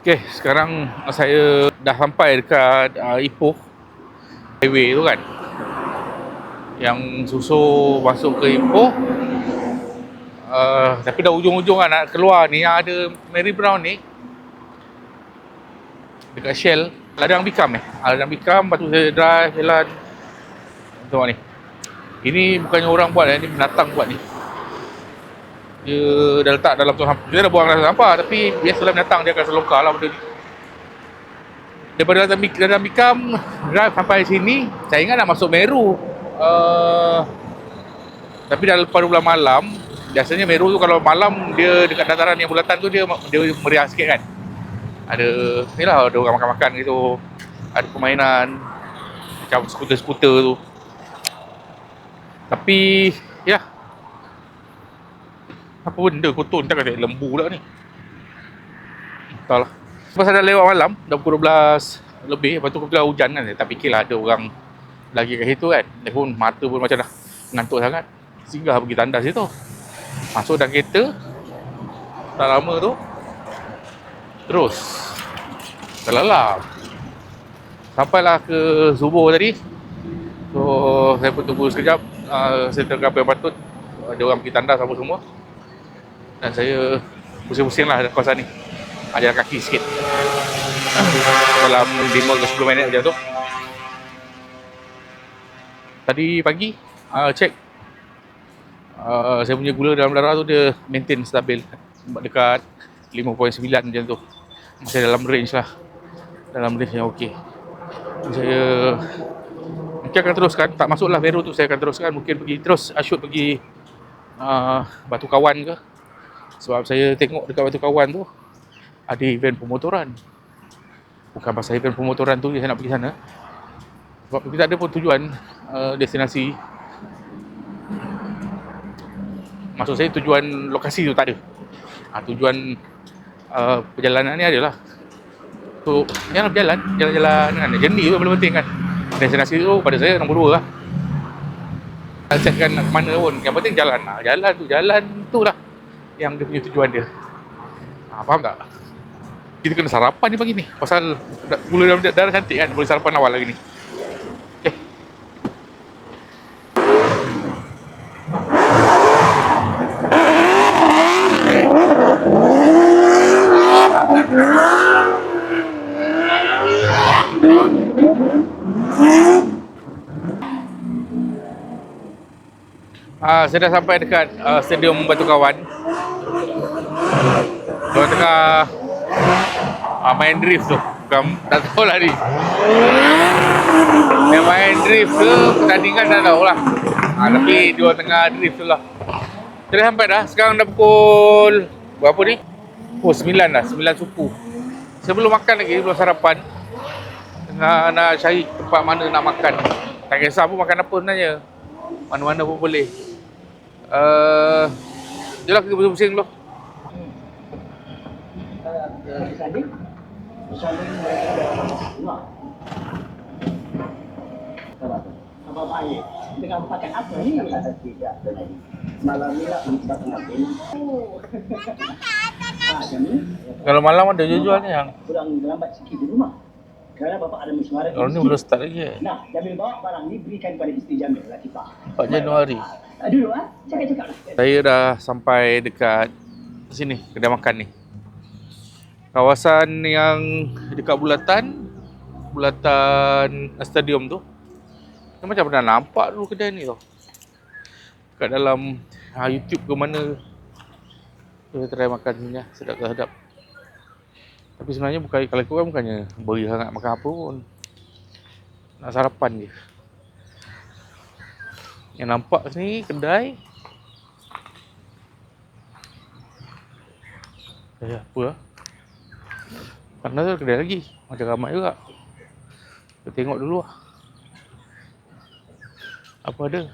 Okay, sekarang saya dah sampai dekat Ipoh highway tu kan, yang susur masuk ke Ipoh. Tapi dah ujung-ujung kan nak keluar ni, yang ada Mary Brown ni dekat Shell, ladang Bikam ladang Bikam. Lepas tu saya drive jalan. Tengok ni, ini bukannya orang buat, ni binatang buat ni. Dia dah letak dalam tong sampah. Dia dah buang dalam sampah, tapi biasalah binatang dia akan selongkar lah benda ni. Daripada ladang Bikam drive sampai sini, saya ingat nak masuk Meru. Tapi dah lepas 12 malam. Biasanya Meru tu kalau malam dia dekat dataran yang bulatan tu dia meriah sikit kan. Ada ni lah, ada orang makan-makan gitu, ada permainan macam skuter-skuter tu. Tapi ya, apa benda kotor ni, tak kata lembu pula ni. Entahlah. Pasal dah lewat malam, dah pukul 12 lebih. Lepas tu kebetulan hujan kan, tak fikirlah ada orang lagi kat situ kan. Dia pun mata pun macam dah ngantuk sangat, singgah pergi tandas situ. Masuk dalam kereta, tak lama tu terus terlelap. Sampailah ke Zuboh tadi. So saya pun tunggu sekejap. Saya tengok apa yang patut. Ada orang pergi tandas apa semua. Dan saya pusing-pusing lah kawasan ni, jalan kaki sikit dalam 5 ke 10 minit macam tu. Tadi pagi cek saya punya gula dalam darah tu dia maintain stabil dekat 5.9 macam tu. Masih dalam range lah, dalam range yang okey. Saya mungkin akan teruskan, tak masuklah Meru tu, saya akan teruskan. Mungkin pergi terus Asyut pergi Batu Kawan ke. Sebab saya tengok dekat Batu Kawan tu ada event pemotoran. Bukan pasal event pemotoran tu saya nak pergi sana, sebab kita ada pun tujuan destinasi. Maksud saya tujuan lokasi tu tak ada. Tujuan perjalanan ni adalah untuk yang jalan-jalan kan. Journey tu paling penting kan. Destinasi tu pada saya nombor 2 lah. Cekkan nak ke mana pun, yang penting jalan. Jalan tu lah yang dia punya tujuan dia. Faham tak? Kita kena sarapan ni pagi ni, pasal gula dalam darah cantik kan. Boleh sarapan awal lagi ni. Okay. Saya dah sampai dekat Stadium Batu Kawan. Diorang tengah main drift tu. Bukan, tak tahulah ni. Yang main drift tu pertandingan tak tahulah. Tapi diorang tengah drift tu lah. Kita dah sampai dah. Sekarang dah pukul berapa ni? 9 dah, 9 suku. Saya belum makan lagi, belum sarapan. Tengah nak cari tempat mana nak makan. Tak kisah pun makan apa sebenarnya, mana-mana pun boleh. Jelah kita pusing-pusing dulu. Abang air dengan pakai apa ni? Tidak tadi. Malam ni lah kita pengantin. Kalau malam ada jual ni yang kurang lambat sikit di rumah. Kerana bapa ada mesyuarat. kalau ni belum start lagi. Nah, Jamil bawa barang ni berikan kepada isteri Jamil Latifah. 4 Januari. Dulu cakap-cakap lah. Saya dah sampai dekat sini, kedai makan ni. Kawasan yang dekat bulatan stadium tu. Saya macam pernah nampak dulu kedai ni tau, kat dalam YouTube ke mana. Saya try makan sini, sedap-sedap. Tapi sebenarnya bukan, kalau ikut kan bukannya beri sangat makan apa pun. Nak sarapan je. Yang nampak sini kedai apa lah. Pandang tu kedai lagi, macam ramai juga. Kita tengok dulu lah apa ada.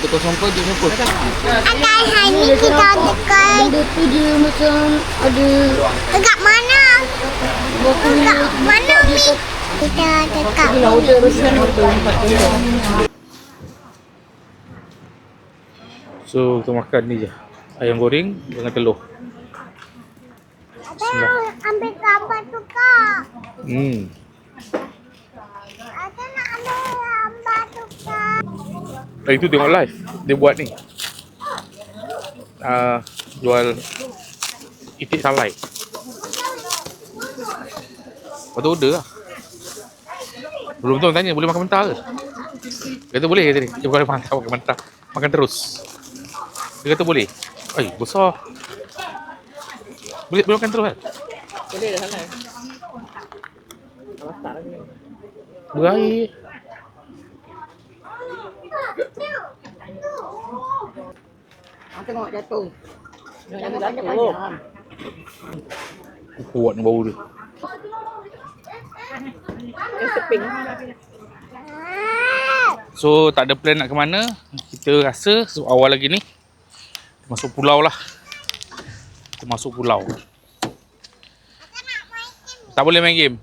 104 je siapa? Atas hari ni kita dekat. Benda tu dia macam ada Dekat mana? Dekat mana Mi? Kita dekat. lauda besar tu. So kita makan ni je. Ayam goreng dengan telur. Ada ambil gambar tu kak. Hmm. Ada nak ambil gambar tu kak. Itu tengok live. Dia buat ni. Jual itik salai. Lepas tu order lah. Belum tahu tanya boleh makan mentah ke? Dia kata boleh tadi. Dia bukan makan mentah. Makan terus. Dia kata boleh. Besar. Boleh makan terus kan? Boleh dah sana. Masak lagi. Berair. Tengok jatuh. Jangan jatuh. Kuat ni bau dia. Keping. So tak ada plan nak ke mana. Kita rasa awal lagi ni masuk pulau lah. Kita masuk pulau. Tak boleh main game.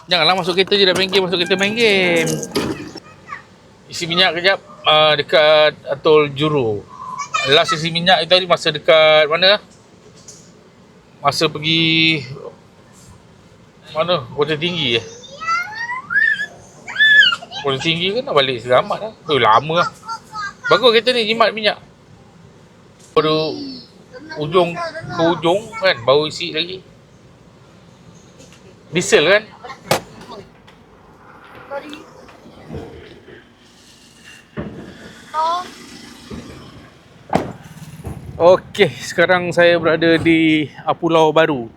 Janganlah masuk kereta je dah main game. Masuk kereta main game. Isi minyak kejap dekat Atol Juro. Last isi minyak itu tadi masa dekat mana? Masa pergi mana? Kota Tinggi Kota Tinggi kan nak balik selamat lah. Lama lah. Bagus kereta ni jimat minyak. Baru ujung ke ujung kan baru isi lagi. Diesel kan? Okey, sekarang saya berada di Pulau Baru.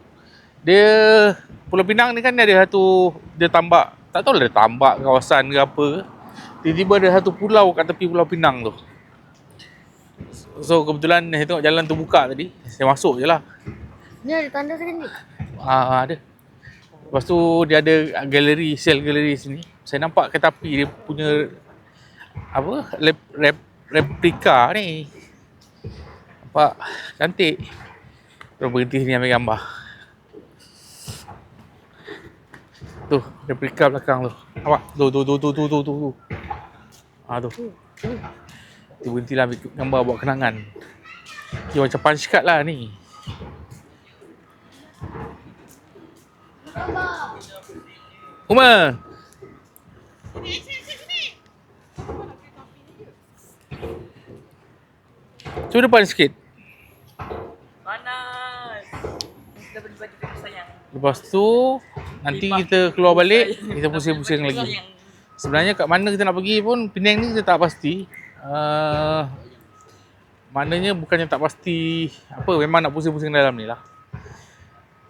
Pulau Pinang ni kan ada satu dia tambak. Tak tahu lah dia tambak kawasan ke apa. Tiba-tiba ada satu pulau kat tepi Pulau Pinang tu. So kebetulan saya tengok jalan tu buka tadi. Saya masuk je lah. Ni ada tanda sekali. Ada. Lepas tu dia ada galeri, sel galeri sini. Saya nampak ke tepi dia punya apa? Replika ni. Nampak cantik. Terus berhenti sini ambil gambar. Tu, replika belakang tu. Nampak? Tu. Tu. Dia berhentilah ambil gambar buat kenangan. Dia macam punch card lah ni. Umar. Cuba depan sikit. Panas. Kita beli baju baju sayang. Lepas tu nanti kita keluar balik, kita pusing-pusing lagi. Sebenarnya kat mana kita nak pergi pun Penang ni kita tak pasti. Maknanya bukannya tak pasti apa, memang nak pusing-pusing dalam ni lah.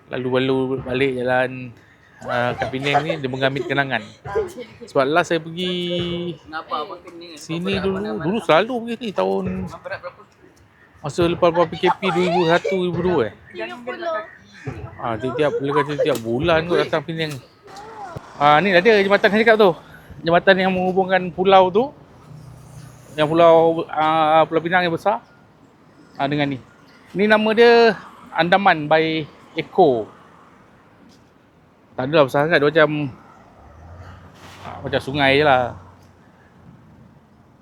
Lalu balik jalan kat Penang ni dia mengambil kenangan. Sebab last saya pergi sini dulu selalu pergi ni tahun masa lepas PKP 2001 2002 tiap bulan kot datang Penang. Ni ada jambatan saya cakap tu. Jambatan yang menghubungkan pulau tu. Yang Pulau Pinang yang besar. Dengan ni. Ni nama dia Andaman by Eco. Tak adalah besar sangat, dia macam sungai je lah.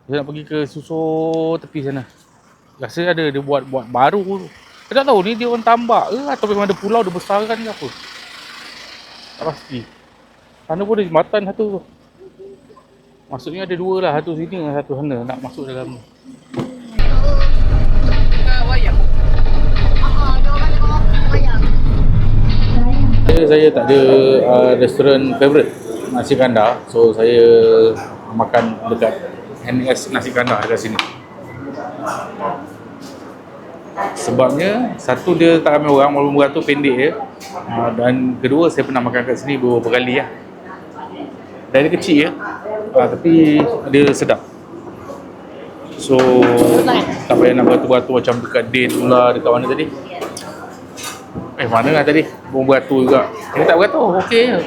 Saya nak pergi ke susur tepi sana. Rasa ada dia buat baru. Saya tak tahu ni dia orang tambak ke atau memang ada pulau dia besarkan ke apa. Tak pasti. Sana pun ada jembatan satu tu. Maksudnya ada dua lah, satu sini dengan satu sana nak masuk dalam. Saya tak ada restoran favourite nasi kandar. So saya makan dekat NS nasi kandar dekat sini. Sebabnya satu dia tak ramai orang, walaupun beratur pendek je. Dan kedua saya pernah makan kat sini beberapa kali lah. Dan dia kecil je. Tapi dia sedap. So tak payah nak beratur-beratur macam dekat date pula dekat mana tadi. Mana lah tadi? Beratur juga. Dia tak beratur, okey je.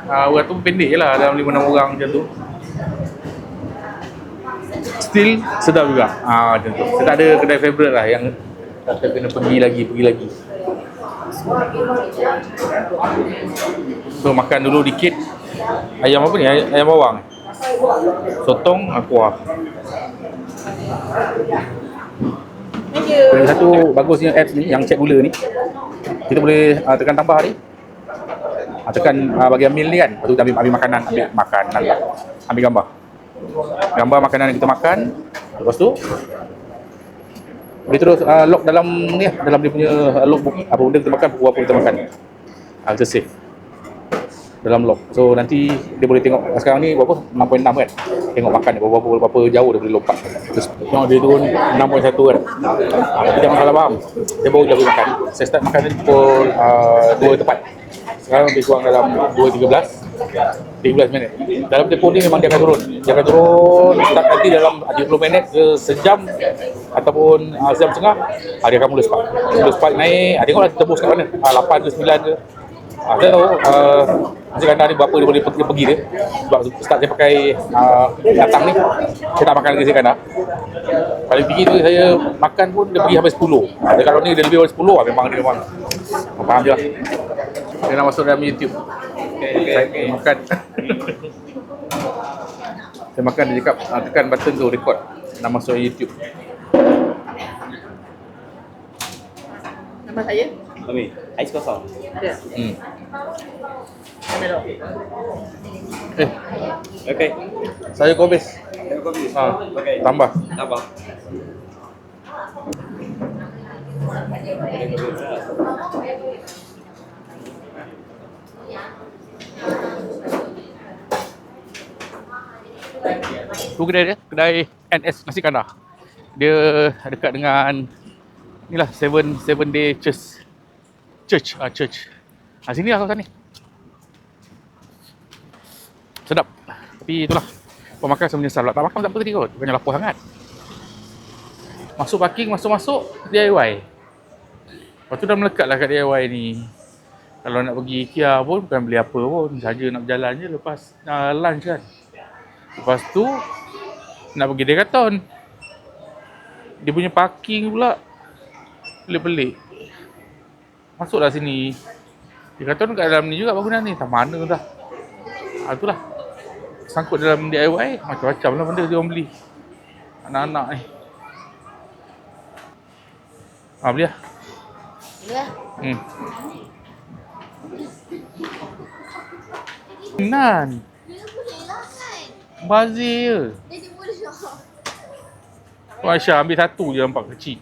Beratur pendek je lah, dalam 5-6 orang macam tu. Still sedap juga. Macam tu. Saya tak ada kedai favourite lah yang kata kena pergi lagi. So makan dulu dikit. Ayam apa ni? Ayam bawang. Sotong, kuah. Thank you. Lagi satu bagusnya apps ni yang check gula ni. Kita boleh tekan tambah ni. Tekan bahagian meal ni kan. Lepas tu kita ambil makanan, lah. Ambil gambar. Gambar makanan yang kita makan. Lepas tu boleh terus lock dalam ni lah, dalam dia punya logbook. Apa benda kita makan, pukul apa kita makan. Kita save dalam log. So nanti dia boleh tengok sekarang ni berapa? 6.6 kan. Tengok makan dia berapa jauh dia boleh lompat. Terus tengok dia turun 6.1 kan. Tapi jangan salah faham. Dia baru boleh makan. Saya start makan tadi pukul 2 tepat. Sekarang lebih kurang dalam 13 minit. Dalam tempoh ni memang dia akan turun. Dia akan turun start nanti dalam 30 minit ke sejam ataupun sejam setengah. Dia akan mula spike. Mula spike naik. Tengoklah tembus kat mana. 8 ke 9 ke. Saya tahu Nasi kandar ni berapa dia boleh pergi dia. Sebab start saya pakai datang ni, saya tak makan nasi kandar. Paling tinggi tu saya makan pun dia pergi sampai 10. Kalau ni dia lebih dari 10 memang dia memang faham je lah. Dia nak masuk dalam YouTube. Saya makan. Saya makan dia cakap tekan button tu record. Nak masuk YouTube. Nama saya? Kami, ais kosong. Ada. Kamera. Okey. Saya kobis. Kopi. Okey. Tambah. Tambah. Tu kedai dia, kedai NS Nasi Kandar. Dia dekat dengan inilah Seven Day Church. Sini lah kawasan ni. Sedap. Tapi itulah. Pemakan saya menyesal lah. Tak makan tak apa tadi kot. Bukannya lapar sangat. Masuk parking, masuk DIY. Lepas tu dah melekat lah kat DIY ni. Kalau nak pergi IKEA pun bukan beli apa pun. Saja nak berjalan je lepas lunch kan. Lepas tu nak pergi Decathlon. Dia punya parking pula pelik-pelik. Masuklah sini. Decathlon kat dalam ni juga bangunan ni. Tak mana dah. Itulah. Sangkut dalam DIY macam-macam lah benda dia orang beli. Anak-anak ni. Beli lah. Nan. Bazir je. Aisyah ambil satu je nampak kecil.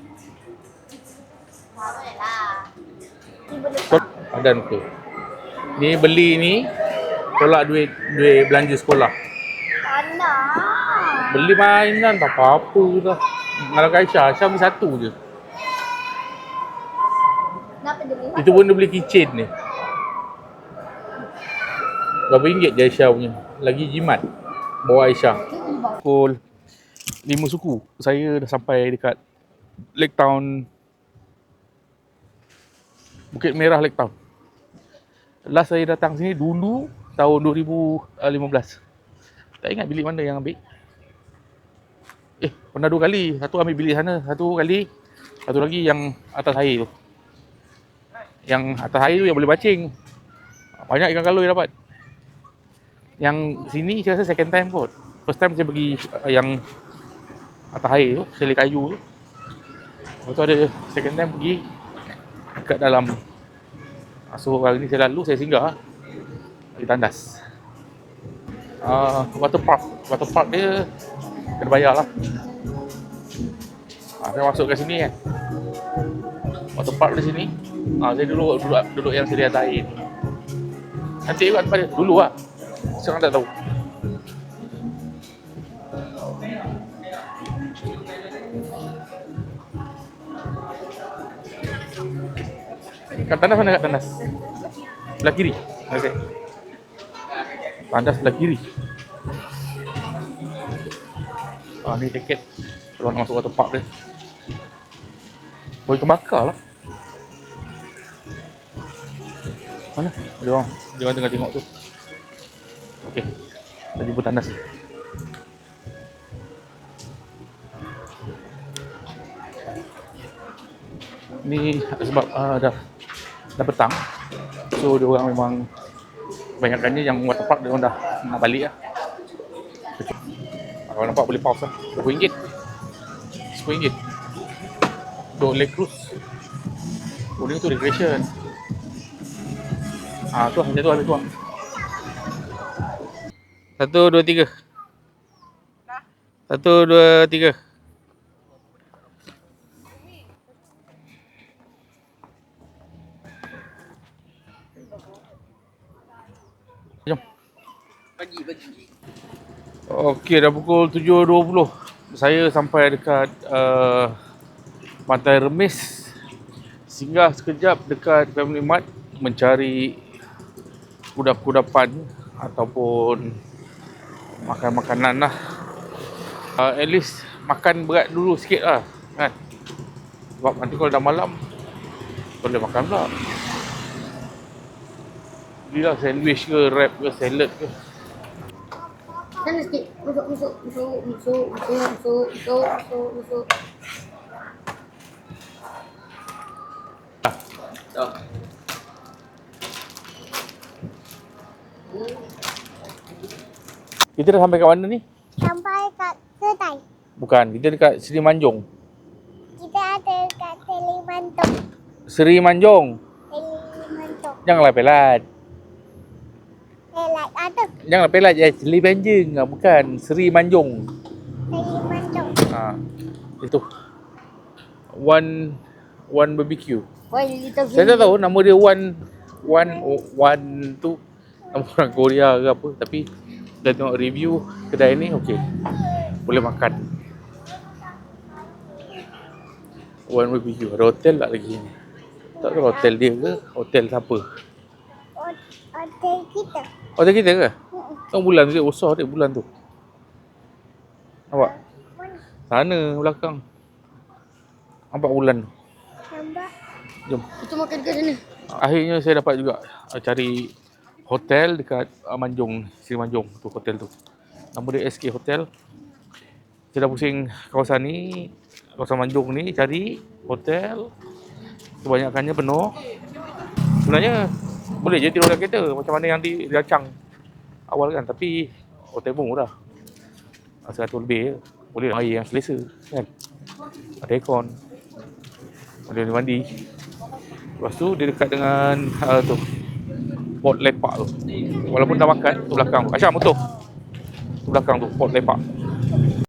Ada muka. Ni beli ni tolak duit belanja sekolah. Beli mainan tak apa-apa dah. Kalau Aisyah ambil satu je. Itu pun dia beli keychain ni. Berapa ringgit je Aisyah punya. Lagi jimat. Bawa Aisyah. Pukul 5 suku. Saya dah sampai dekat Lake Town. Bukit Merah Lake Town. Last saya datang sini dulu tahun 2015. Tak ingat bilik mana yang ambil. Pernah 2 kali. Satu ambil bilik sana, satu kali. Satu lagi yang atas air tu. Yang atas air tu yang boleh bacing. Banyak ikan kaloi dapat. Yang sini saya rasa second time kot. First time saya pergi yang atas air tu, seli kayu tu. Lepas tu ada second time pergi dekat dalam. So kali ni saya lalu, saya singgah di tandas. Water park dia kena bayar lah. Saya masuk ke sini kan. Water park di sini. Saya duduk yang sedi atas air ni. Nanti juga tempat dia. Dulu lah. Sekarang tak tahu. Kat tandas mana kat tandas? Sebelah kiri. Okay. Tandas sebelah kiri. Ni tiket. Kalau nak masuk water park dia. Boleh kebakar lah. Mana? Dia orang tengah tengok tu. Okey. Kita jumpa tandas. Ni sebab dah petang. So dia orang memang kebanyakannya yang water park dia orang dah nak balik lah. Kalau nampak boleh pause lah. RM10. RM10. Untuk lake cruise. Kuning tu recreation. Tu hanya tu habis tu. 1, 2, 3. 1, 2, 3. Jom. Bagi. Okey, dah pukul 7.20. Saya sampai dekat Pantai Remis. Singgah sekejap dekat Family Mart mencari kudapan ataupun makan makanan lah. At least makan berat dulu sikit lah kan. Sebab nanti kalau dah malam boleh makan pula. Belilah sandwich ke, wrap ke, salad ke. Sana sikit. Masuk. Dah. Kita dah sampai kat mana ni? Sampai kat kedai. Bukan, kita dekat Seri Manjung. Kita ada kat Telemantok. Seri Manjung. Telemantok. Janganlah pelat. Like ada Janganlah pelat je. Seri Manjung. Bukan, Seri Manjung. Telemantok. Itu. One barbecue. Why little Saya tak tahu nama dia one tu nama orang Korea ke apa, tapi dah tengok review kedai ni okey. Boleh makan. One barbecue. Ada hotel tak lagi ni? Tak tahu hotel dia ke, hotel siapa. Hotel kita. Hotel kita ke? Tengok bulan tu dia besar dia bulan tu. Nampak? Mana? Sana belakang. Nampak bulan tu. Nampak? Jom. Kita makan kat sana. Akhirnya saya dapat juga cari hotel dekat Manjung, Seri Manjung tu hotel tu. Nama dia SK Hotel. Saya dah pusing kawasan ni, kawasan Manjung ni cari hotel. Kebanyakannya penuh. Sebenarnya boleh je tidur dalam kereta macam mana yang di Racang awal kan, tapi hotel pun murah. 100 lebih je. Boleh air yang selesa kan. Ada aircon. Boleh mandi. Lepas tu dia dekat dengan tu Port Lepak tu. Walaupun dah makan tu belakang tu. Aisyah motor. Tu belakang tu Port Lepak.